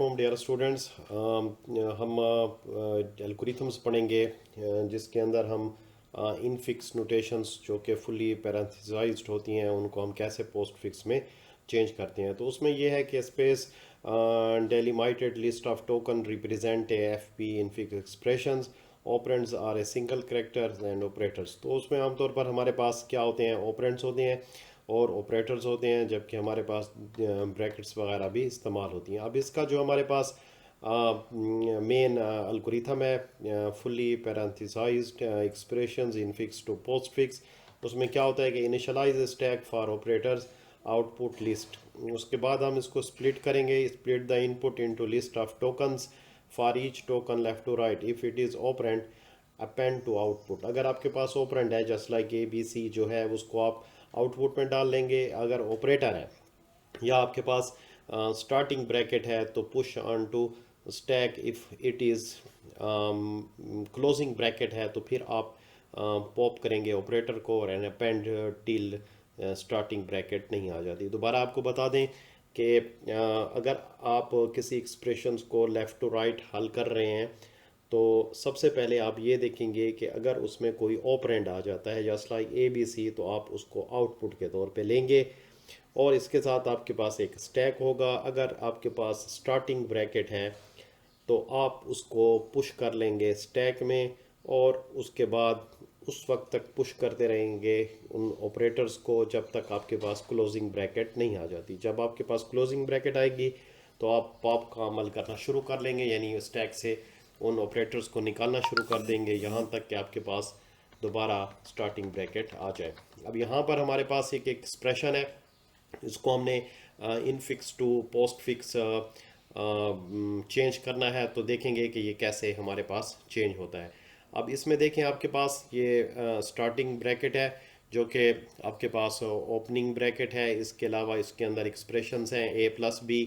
Dear students, हम algorithms पढ़ेंगे जिसके अंदर हम इनफिक्स नोटेशंस जो कि फुली पैरेंथेसाइज्ड होती हैं उनको हम कैसे पोस्ट फिक्स में चेंज करते हैं। तो उसमें यह है कि space delimited list of token represent a F P infix expressions operands are a single characters and operators. तो उसमें आमतौर पर हमारे पास क्या होते हैं, ऑपरेंड्स होते हैं और ऑपरेटर्स होते हैं, जबकि हमारे पास ब्रैकेट्स वगैरह भी इस्तेमाल होती हैं। अब इसका जो हमारे पास मेन अल्गोरिथम है fully parenthesized expressions infix to postfix, उसमें क्या होता है कि initialize stack for operators output list. उसके बाद हम इसको स्प्लिट करेंगे, split the input into list of tokens for each token left to right if it is operand append to output. अगर आपके पास ऑपरेंड है just like A B C जो है उसको आप आउटपुट में डाल लेंगे। अगर ऑपरेटर है या आपके पास स्टार्टिंग ब्रैकेट है तो push on to stack, if it is closing bracket है तो फिर आप पॉप करेंगे ऑपरेटर को और and append till starting bracket नहीं आ जाती। दोबारा आपको बता दें कि अगर आप किसी एक्सप्रेशंस को लेफ़्ट टू राइट हल कर रहे हैं तो सबसे पहले आप ये देखेंगे कि अगर उसमें कोई ऑपरेंड आ जाता है just like A B C तो आप उसको आउटपुट के तौर पे लेंगे और इसके साथ आपके पास एक स्टैक होगा। अगर आपके पास स्टार्टिंग ब्रैकेट है तो आप उसको पुश कर लेंगे स्टैक में और उसके बाद उस वक्त तक पुश करते रहेंगे उन ऑपरेटर्स को जब तक आपके पास क्लोजिंग ब्रैकेट नहीं आ जाती। जब आपके पास क्लोजिंग ब्रैकेट आएगी तो आप पॉप का अमल करना शुरू कर लेंगे, यानी स्टैक से उन ऑपरेटर्स को निकालना शुरू कर देंगे यहाँ तक कि आपके पास दोबारा स्टार्टिंग ब्रैकेट आ जाए। अब यहाँ पर हमारे पास एक एक्सप्रेशन है, इसको हमने infix to postfix change करना है। तो देखेंगे कि ये कैसे हमारे पास चेंज होता है। अब इसमें देखें आपके पास ये स्टार्टिंग ब्रैकेट है जो कि आपके पास ओपनिंग ब्रैकेट है। इसके अलावा इसके अंदर एक्सप्रेशंस हैं A plus B,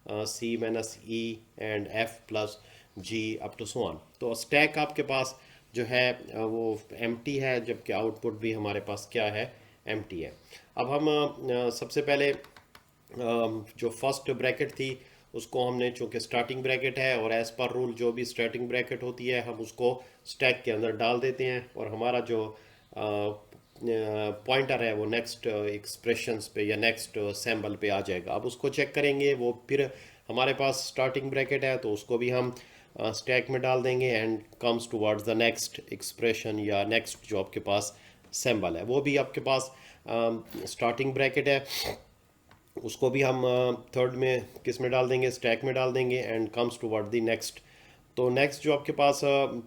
C minus E and F plus G up to so on. तो स्टैक आपके पास जो है वो एम्प्टी है, जबकि आउटपुट भी हमारे पास क्या है, एम्प्टी है। अब हम सबसे पहले जो फर्स्ट ब्रैकेट थी उसको हमने, चूँकि स्टार्टिंग ब्रैकेट है और एज़ पर रूल जो भी स्टार्टिंग ब्रैकेट होती है हम उसको स्टैक के अंदर डाल देते हैं और हमारा जो पॉइंटर है वो नेक्स्ट एक्सप्रेशंस पे या नेक्स्ट सैम्बल पे आ जाएगा। अब उसको चेक करेंगे, वो फिर हमारे पास स्टार्टिंग ब्रैकेट है तो उसको भी हम स्टैक में डाल देंगे and comes towards the next expression या नेक्स्ट जो आपके पास सैम्बल है वो भी आपके पास स्टार्टिंग ब्रैकेट है, उसको भी हम थर्ड में किस में डाल देंगे, स्टैक में डाल देंगे and comes toward the next. तो नेक्स्ट जो आपके पास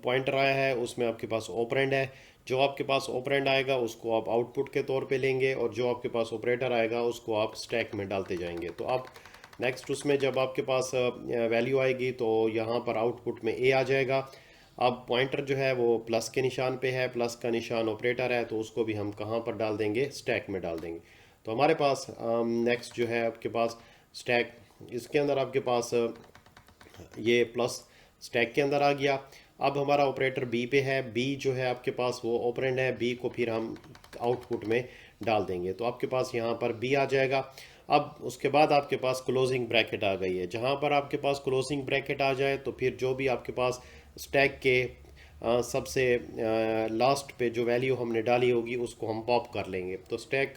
पॉइंटर आया है उसमें आपके पास ऑपरेंड है, जो आपके पास ऑपरेंड आएगा उसको आप आउटपुट के तौर पे लेंगे और जो आपके पास ऑपरेटर आएगा उसको आप स्टैक में डालते जाएंगे। तो आप नेक्स्ट उसमें जब आपके पास वैल्यू आएगी तो यहाँ पर आउटपुट में ए आ जाएगा। अब पॉइंटर जो है वो प्लस के निशान पे है, प्लस का निशान ऑपरेटर है तो उसको भी हम कहाँ पर डाल देंगे, स्टैक में डाल देंगे। तो हमारे पास नेक्स्ट जो है आपके पास स्टैक, इसके अंदर आपके पास ये प्लस स्टैक के अंदर आ गया। अब हमारा ऑपरेटर बी पे है, बी जो है आपके पास वो ऑपरेंड है, बी को फिर हम आउटपुट में डाल देंगे तो आपके पास यहाँ पर बी आ जाएगा। अब उसके बाद आपके पास क्लोजिंग ब्रैकेट आ गई है, जहाँ पर आपके पास क्लोजिंग ब्रैकेट आ जाए तो फिर जो भी आपके पास स्टैक के सबसे लास्ट पे जो वैल्यू हमने डाली होगी उसको हम पॉप कर लेंगे। तो स्टैक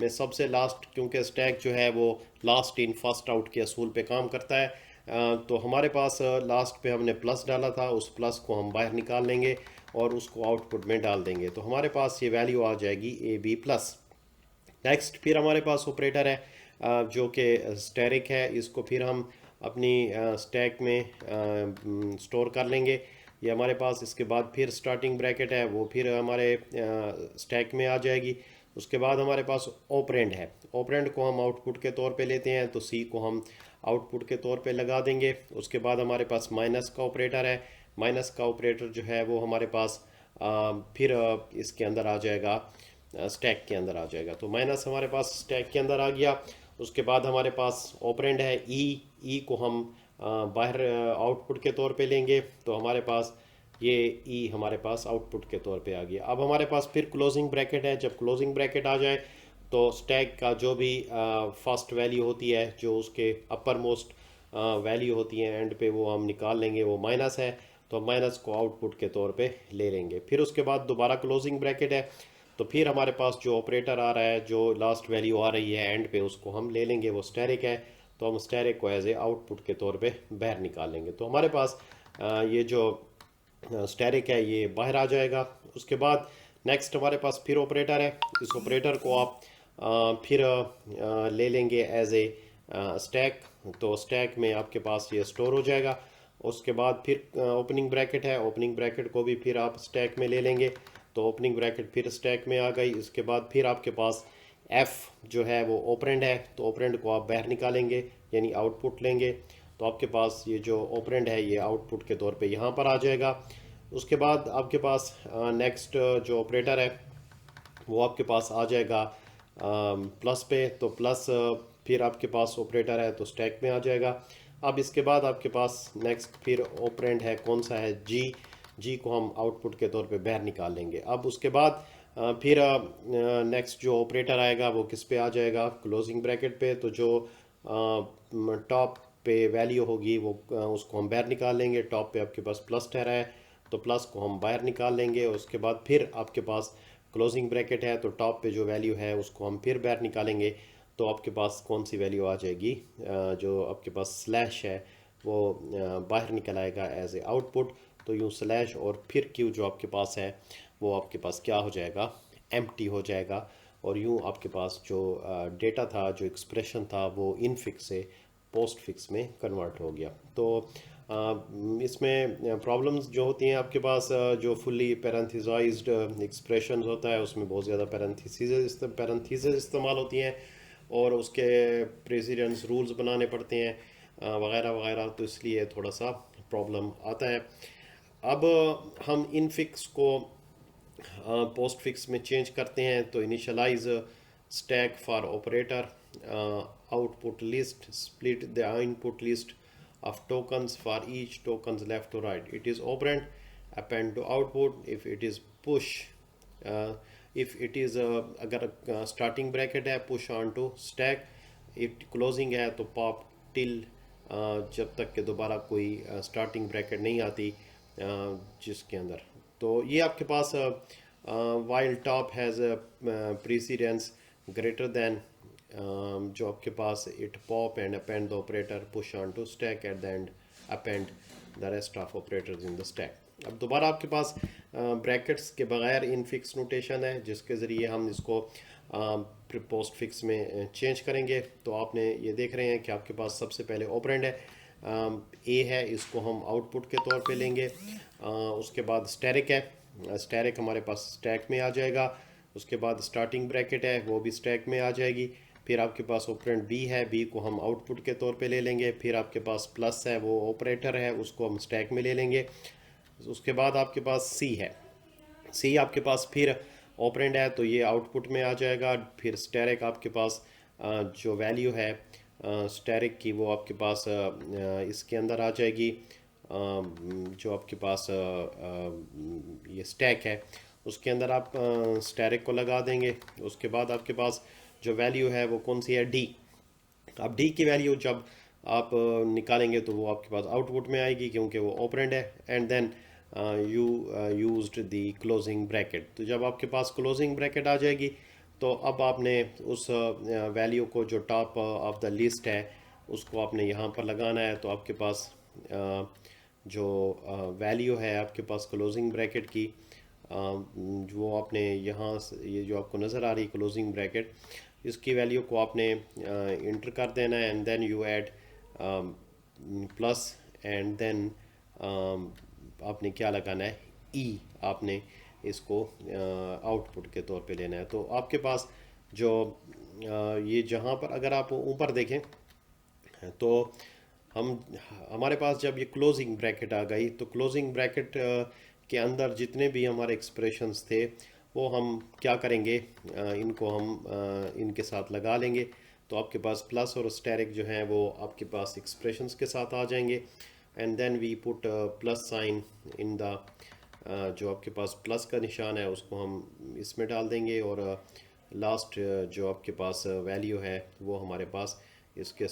में सबसे लास्ट, क्योंकि स्टैक जो है वो लास्ट इन फर्स्ट आउट के असूल पे काम करता है, तो हमारे पास लास्ट पे हमने प्लस डाला था, उस प्लस को हम बाहर निकाल लेंगे और उसको आउटपुट में डाल देंगे तो हमारे पास ये वैल्यू आ जाएगी ए बी प्लस। नेक्स्ट फिर हमारे पास ऑपरेटर है जो कि स्टैरिक है, इसको फिर हम अपनी स्टैक में स्टोर कर लेंगे। ये हमारे पास इसके बाद फिर स्टार्टिंग ब्रैकेट है वो फिर हमारे स्टैक में आ जाएगी। उसके बाद हमारे पास ऑपरेंड है, ऑपरेंड को हम आउटपुट के तौर पे लेते हैं तो सी को हम आउटपुट के तौर पे लगा देंगे। उसके बाद हमारे पास माइनस का ऑपरेटर है, माइनस का ऑपरेटर जो है वो हमारे पास फिर इसके अंदर आ जाएगा, स्टैक के अंदर आ जाएगा। तो माइनस हमारे पास स्टैक के अंदर आ गया। उसके बाद हमारे पास ऑपरेंड है ई, ई को हम बाहर आउटपुट के तौर पे लेंगे तो हमारे पास ये ई हमारे पास आउटपुट के तौर पे आ गया। अब हमारे पास फिर क्लोजिंग ब्रैकेट है, जब क्लोजिंग ब्रैकेट आ जाए तो स्टैक का जो भी फर्स्ट वैल्यू होती है जो उसके अपर मोस्ट वैल्यू होती है एंड पे वो हम निकाल लेंगे, वो माइनस है तो हम माइनस को आउटपुट के तौर पे ले लेंगे। फिर उसके बाद दोबारा क्लोजिंग ब्रैकेट है, तो फिर हमारे पास जो ऑपरेटर आ रहा है, जो लास्ट वैल्यू आ रही है एंड पे, उसको हम ले लेंगे, वो स्टैरिक है, तो हम स्टैरिक को एज ए आउटपुट के तौर पे बाहर निकाल लेंगे। तो हमारे पास ये जो स्टैरिक है ये बाहर आ जाएगा। उसके बाद नेक्स्ट हमारे पास फिर ऑपरेटर है। इस ऑपरेटर को आप फिर ले लेंगे एज ए स्टैक, तो स्टैक में आपके पास ये स्टोर हो जाएगा। उसके बाद फिर ओपनिंग ब्रैकेट है, ओपनिंग ब्रैकेट को भी फिर आप स्टैक में ले लेंगे, तो ओपनिंग ब्रैकेट फिर स्टैक में आ गई। इसके बाद फिर आपके पास एफ जो है वो ऑपरेंड है, तो ऑपरेंड को आप बाहर निकालेंगे यानी आउटपुट लेंगे, तो आपके पास ये जो ऑपरेंड है ये आउटपुट के तौर पे यहाँ पर आ जाएगा। उसके बाद आपके पास नेक्स्ट जो ऑपरेटर है वो आपके पास आ जाएगा प्लस पे, तो प्लस फिर आपके पास ऑपरेटर है तो स्टैक में आ जाएगा। अब इसके बाद आपके पास नेक्स्ट फिर ऑपरेंड है, कौन सा है, जी। जी को हम आउटपुट के तौर पे बाहर निकाल लेंगे। अब उसके बाद फिर नेक्स्ट जो ऑपरेटर आएगा वो किस पे आ जाएगा, क्लोजिंग ब्रैकेट पे, तो जो टॉप पे वैल्यू होगी वो उसको हम बाहर निकाल लेंगे। टॉप पे आपके पास प्लस ठहरा है तो प्लस को हम बाहर निकाल लेंगे। उसके बाद फिर आपके पास क्लोजिंग ब्रैकेट है, तो टॉप पे जो वैल्यू है उसको हम फिर बाहर निकालेंगे, तो आपके पास कौन सी वैल्यू आ जाएगी, जो आपके पास स्लैश है वो बाहर निकल आएगा एज ए आउटपुट। तो यूँ स्लैश और फिर क्यू जो आपके पास है वो आपके पास क्या हो जाएगा, एम्प्टी हो जाएगा, और यूँ आपके पास जो डेटा था, जो एक्सप्रेशन था, वो इन फिक्स से पोस्ट फिक्स में कन्वर्ट हो गया। तो इसमें प्रॉब्लम्स जो होती हैं आपके पास, जो फुल्ली पैरेंथेसाइज्ड एक्सप्रेशंस होता है उसमें बहुत ज़्यादा पैरेंथेसिस इस्तेमाल होती हैं, और उसके प्रेसिडेंस रूल्स बनाने पड़ते हैं वगैरह वगैरह, तो इसलिए थोड़ा सा प्रॉब्लम आता है। अब हम इन फिक्स को पोस्ट फिक्स में चेंज करते हैं, तो initialize stack for operator, output list, split the input list of tokens for each tokens left to right. It is operand, append to output. If it is push, uh, if it is अगर starting bracket है push on to stack, if closing है तो pop till जब तक के दोबारा कोई starting bracket नहीं आती जिसके अंदर। तो ये आपके पास while top has a precedence greater than, जो आपके पास it pop and append the operator push on to stack at the end append the rest of operators in the stack. अब दोबारा आपके पास ब्रैकेट्स के बगैर इन फिक्स नोटेशन है जिसके ज़रिए हम इसको पोस्ट फिक्स में चेंज करेंगे। तो आपने ये देख रहे हैं कि आपके पास सबसे पहले ऑपरेंड है, ए है, इसको हम आउटपुट के तौर पे लेंगे। उसके बाद स्टैरिक है, स्टैरिक हमारे पास स्टैक में आ जाएगा। उसके बाद स्टार्टिंग ब्रैकेट है वो भी स्टैक में आ जाएगी। फिर आपके पास ऑपरेंड बी है, बी को हम आउटपुट के तौर पे ले लेंगे। फिर आपके पास प्लस है, वो ऑपरेटर है, उसको हम स्टैक में ले लेंगे। उसके बाद आपके पास सी है, सी आपके पास फिर ऑपरेंड है तो ये आउटपुट में आ जाएगा। फिर स्टैरिक आपके पास जो वैल्यू है स्टैरिक की वो आपके पास इसके अंदर आ जाएगी, जो आपके पास ये स्टैक है उसके अंदर आप स्टैरिक को लगा देंगे। उसके बाद आपके पास जो वैल्यू है वो कौन सी है, डी। अब डी की वैल्यू जब आप निकालेंगे तो वो आपके पास आउटपुट में आएगी क्योंकि वो ऑपरेंड है। And then you used the closing bracket, तो जब आपके पास क्लोजिंग ब्रैकेट आ जाएगी तो अब आपने उस वैल्यू को जो टॉप ऑफ द लिस्ट है उसको आपने यहाँ पर लगाना है। तो आपके पास जो वैल्यू है आपके पास क्लोजिंग ब्रैकेट की, जो आपने यहाँ ये जो आपको नज़र आ रही क्लोजिंग ब्रैकेट, इसकी वैल्यू को आपने इंटर कर देना है। And then you add plus and then आपने क्या लगाना है, ई आपने इसको आउटपुट के तौर पे लेना है। तो आपके पास जो ये जहाँ पर अगर आप ऊपर देखें तो हमारे पास जब ये क्लोजिंग ब्रैकेट आ गई तो क्लोजिंग ब्रैकेट के अंदर जितने भी हमारे एक्सप्रेशंस थे वो हम क्या करेंगे, इनको हम इनके साथ लगा लेंगे। तो आपके पास प्लस और स्टैरिक जो हैं वो आपके पास एक्सप्रेशंस के साथ आ जाएंगे। And then we put plus sign in the, जो आपके पास प्लस का निशान है उसको हम इसमें डाल देंगे, और लास्ट जो आपके पास वैल्यू है वो हमारे पास इसके